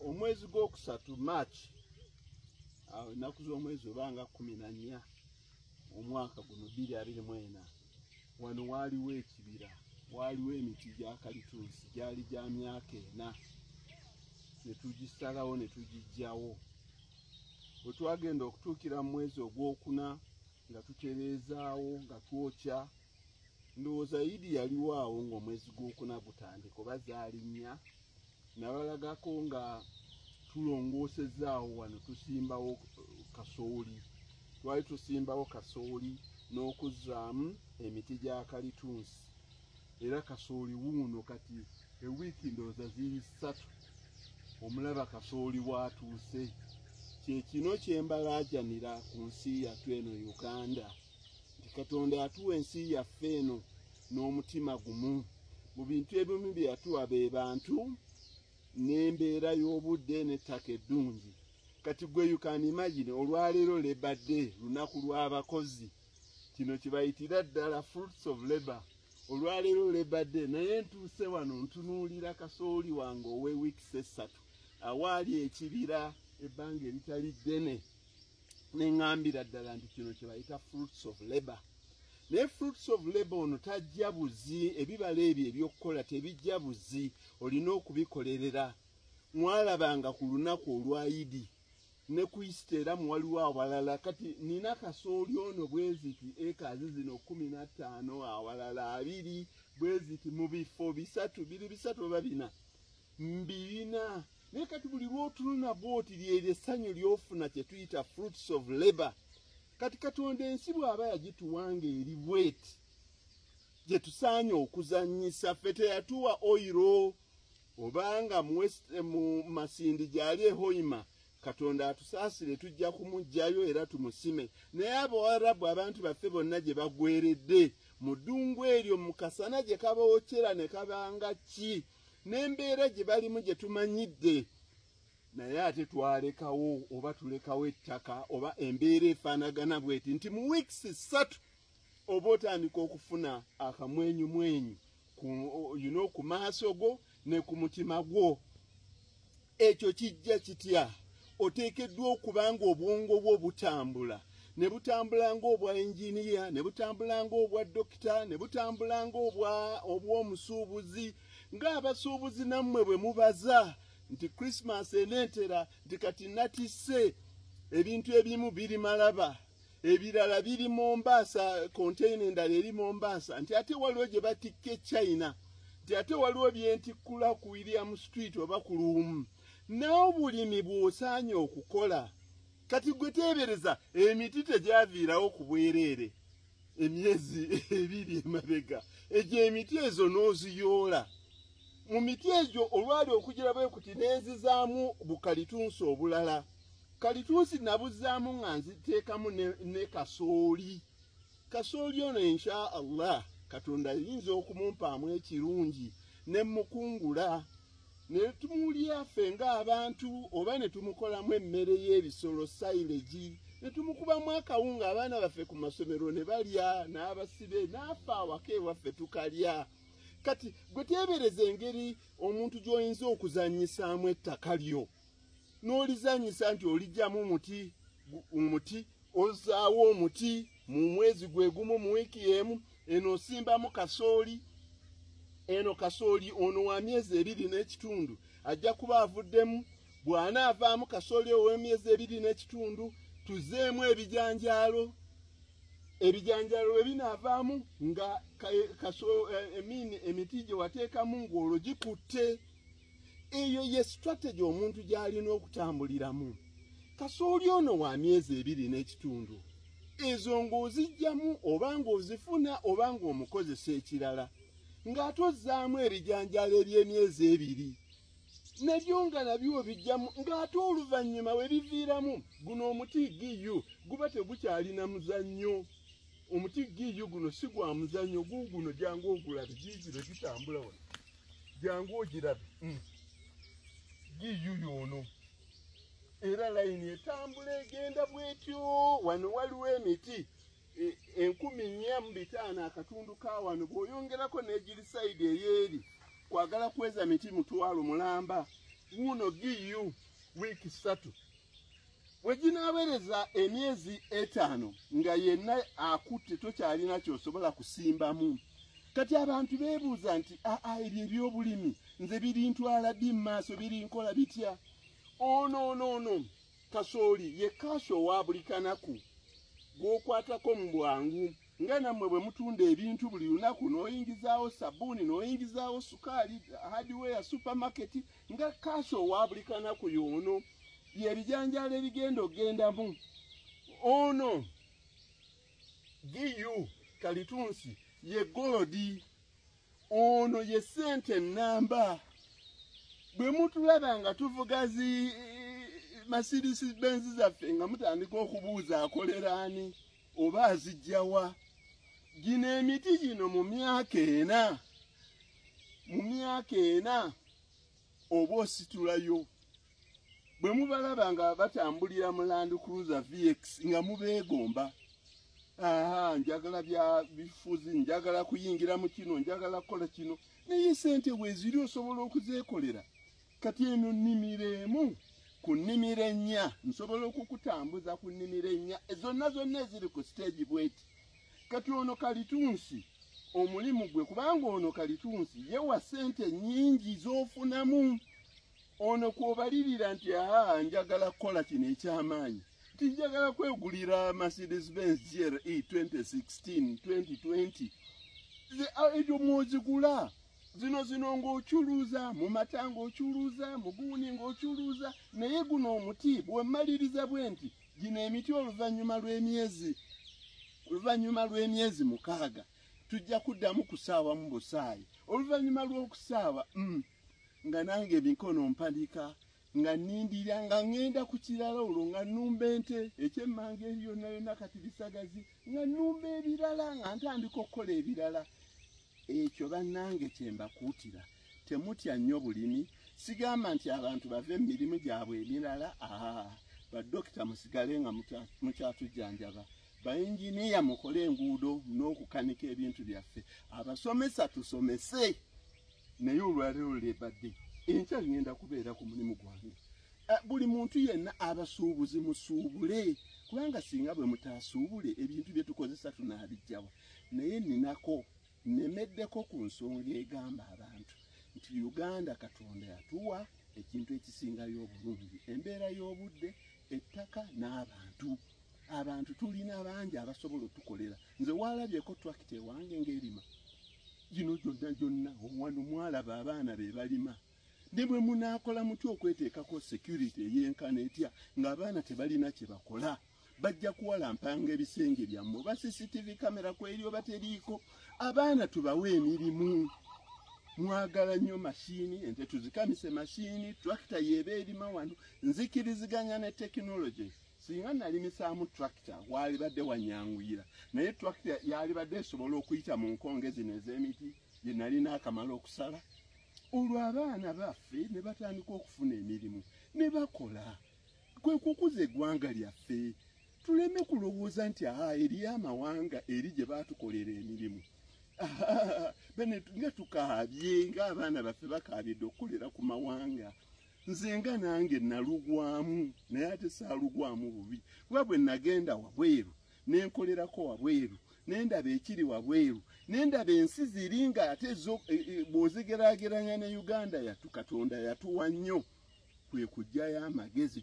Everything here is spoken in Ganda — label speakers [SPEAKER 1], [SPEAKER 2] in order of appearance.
[SPEAKER 1] omwezi gw'okusatu March ennaku z'omwezi obanga 14 omwaka guno 2024 wano waaliwo ekibira, waaliwo emiti gya kalitunsi gyali gya myaka 4 ne tugisalawo ne tugijjawo. Bwe twagenda okutuukira mu mwezi ogwokuna nga tutereezaawo nga twokya, ndowooza Idi yaliwo awo ng'omwezi gwokuna gutandika oba zaali 4, nabalagako nga tulongoosezaawo wano tusimbawo kasooli. Twali tusimbawo kasooli n'okuzaamu emiti gya kalitunsi. Era kasooli wuuno kati ewiiki ndowooza ziri 3 omulaba kasooli bw'atuuse. Kye kino kye mbalaajanira ku nsi yattu eno Uganda, nti Katonda yatuwa ensi yaffe eno n'omutima gumu. Mu bintu ebimu bye yatuwa be bantu n'embeera y'obudde n'ettaka eddungi. Kati gwe you can imagine olwaleero Labour Day, lunaku lw'abakozi, kino kibayitira ddala fruits of labor. Olwaleero Labour Day, naye ntuuse wano ntunuulira kasooli wange ow'ewiiki 3 awaali ekibira ebbanga eritali ddene, neŋŋambira ddala nti kino kye bayita fruits of labor. Naye fruits of labor ono tajja buzi, ebibala ebyo ebyokukola tebijja buzi, olina okubikolerera. Mwalabanga ku lunaku olwa Idi ne ku Easter era waliwo awalala. Kati nina kasooli ono bweziti ekazi zino 15, awalala 2 bweziti mu bifo 3 oba 4 mbirina. Naye kati buli lw'otunula bw'oti lyeryo essanyu ly'ofuna kye tuyita fruits of labor. Kati Katonda ensi bw'aba yagituwanga eri bweti gye tusaanye okuzannyisa. Ffe teyatuwa oyiro obanga mu Masindi gyali ehoima, Katonda atusaasire tujja kumugjayo era tumusime. Naye Abawarabu abantu baffe bonna gye bagweredde mu ddungu eryo mu kasana gye kabookera ne kabanga ki n'embeera gye balimu gye tumanyidde. Naye ate twalekawo oba tulekawo ettaka oba embeera efaanagana bweti nti mu weeks 3 oba otandika okufuna akamwenyumwenyu ku maaso go ne ku mutima gwo. Ekyo kijja kitya? Oteekeddwa okuba nga obwongo bwo butambula, ne butambula ng'obwa enjiniya, ne butambula ng'obwa dokita, ne butambula ng'obw'omusuubuzi. Ng'abasuubuzi nammwe bwe mubaza nti Christmas eneetera, nti kati natisse ebintu ebimu biri Malaba, ebirala biri Mombasa, container endala eri Mombasa, nti ate waliwo gye batikka China, nti ate waliwo byentikkula ku William Street oba ku Luumu. N'obulimi bw'osaanye okukola. Kati gwe teebereza emiti tegyaviirawo ku bwereere emyezi 2 emabega. Egyo emiti ezo n'oziyoola. Mu miti egyo olwali okugira bwe kuti neenzizaamu bukalitunsi obulala. Kalitunsi nabuzaamu nga nziteekamu ne kasooli. Kasooli ono insha Allah Katonda ayinza okumumpaamu ekirungi ne mukungula. Ne tumulya ffe ng'abantu oba ne tumukolamu emmere y'ebisolo silage, ne tumukubamu akawunga abaana baffe ku masomero ne balya, n'abasibe n'afa awaka ewaffe tukalya. Kati gwe teebereza engeri omuntu gy'oyinza okuzannyisaamu ettaka lyo, n'olizannyisa nti olijjamu omuti, ozaawo omuti mu mwezi gwe gumu mu wiiki emu, eno osimbamu kasooli. Eno kasooli ono wa myezi 2 n'ekitundu ajja kuba avuddemu. Bw'anaavaamu kasooli ow'emyezi 2 n'ekitundu tuzeemu ebijanjaalo. Ebijanjaalo bwe binaavaamu nga emiti gye wateekamu ng'olwo gikutte. Eyo ye strategy omuntu gy'alina okutambuliramu. Kasooli ono wa myezi 2 n'ekitundu, ezo ng'ozijjamu oba ng'ozifuna oba ng'omukozesa ekirala, ng'ate ozzaamu ebijanjaalo eby'emyezi 2 nebyo nga nabyo bijjamu, ng'ate oluvannyuma we biviiramu. Guno omuti giyu guba tegukyalina muzannyo. Omuti giyu guno si gwa muzannyo, guno jangu ogulabe, giigire gitambula wano, jangu ogirabe. Giyu yono era layini etambula egenda bwetyo. Wano waliwo emiti 14,500 akatundu ka wano, bw'oyongerako n'egiri sayidi ey'eri kwagala kweza miti mutwalo mulamba. wuno giyu wiiki 3 weginaweereza emyezi 5 nga yenna akutte tokyalina kyosobola kusimbamu. Kati abantu beebuuza nti ebyo ebyobulimi nze birintwala ddi mu maaso birinkola bitya? No. Kasooli ye kasho wa buli kanaku gw'okwatako mu bwangu nga nammwe bwe mutunda ebintu buli lunaku n'oyingizaawo sabbuuni n'oyingizaawo sukaali hardware supermarket nga kasho wa buli kanaku y'ono yebijanjalo ebigenda ogendamu. Ono giyu Kalitunsi ye golodi, ono ye sente namba. Bwe mutulaba nga tuvuga zi Mercedes Benz zaffe nga mutandika okubuuza akolera ani oba azijjawa. Gino emiti gino mu myaka ena oba ositulayo. Bwe mubalaba nga batambulira mu Land Cruiser VX nga mubeegomba. Njagala bya bifuzi, njagala kuyingira mu kino, njagala kukola kino. Naye sente bweziri osobola okuzeekolera. Kati eno nnimiremu ku nnimiro 4 nsobola okukutambuza ku nnimiro 4 zonna eziri ku stage bweti. Kati ono Kalitunsi omulimu gwe kubanga ono Kalitunsi yewa sente nnyingi z'ofunamu. Ono kwobalirira nti njagala kukola kino ekyamaanyi. Njagala kwegulira Mercedes Benz GLE 2016 2020. Ebyo mwozigula. Zino ng'ochuluza, mu mata ng'ochuluza, mu guuni ng'ochuluza, naye guno omuti bw'emmaliriza bwe nti gino emiti oluvannyuma lw'emyezi 6 tujja kuddamu kusaawa mu busaayi. Oluvannyuma lw'okusaawa nga nange emikono mpalika nga nindira nga ngenda ku kirala olwo nga nnumba ente ekyemmanga eriyo yonna kati bisagazi nga nnumba ebirala nga ntandika okukola ebirala. Ekyo bannange kyembakuutira temutya nnyo bulimi. Sigamba nti abantu bave emirimu gyabwe emirala. Badokita musigale nga mukyatujjanjaba. Bayinginiya mukole enguudo n'okukanika ebintu byaffe. Abasomesa tusomese. Naye olwaleero lebadde enkya ngenda kubeera ku mulimu gwange. Buli muntu yenna abasuubuzi musuubule kubanga singa bwe mutaasuubule ebintu bye tukozesa tunaabijjawa. Naye ninako nemeddeko ku nsonga egamba abantu nti Uganda Katonda yatuwa ekintu ekisingayo obulungi, embeera y'obudde, ettaka n'abantu. Abantu tulina bangi abasobola otukolera. Nze waalabyeko tractor ewange ng'erima. Gino gyonna wano mwalaba abaana be balima. Ne bwe munaakola mutya okweteekako security ey'enkana etya ng'abaana tebalina kye bakola. Bajja kuwalampanga ebisenge byammwe oba CCTV kamera kweri oba teriiko. Abaana tubawe emirimu. Mwagala nnyo mashini, ente tuzikamise mashini, tractor yeeba erima wano. Nzikiriziganya ne technology. Singa nalimisaamu tractor waalibadde wanyanguyira. Naye tractor yalibadde esobola okuyita mu nkonge zino ez'emiti gye nalina akamala okusala. Olwo abaana baffe ne batandika okufuna emirimu ne bakola. Kwe kukuza eggwanga lyaffe. Tuleme kulowooza nti eriyo amawanga eri gye baatukolera emirimu. Bene nga tukaabye ng'abaana baffe bakaabidde okukolera ku mawanga. Nze nga nange nalugwamu naye ate saalugwamu bubi. Kuba bwe nagenda wabweru nenkolerako wabweru nendaba ekiri wabweru nendaba ensi ziri nga ate bw'ozigeraageranya ne Uganda Katonda yatuwa nnyo kwe kuggyayo amagezi.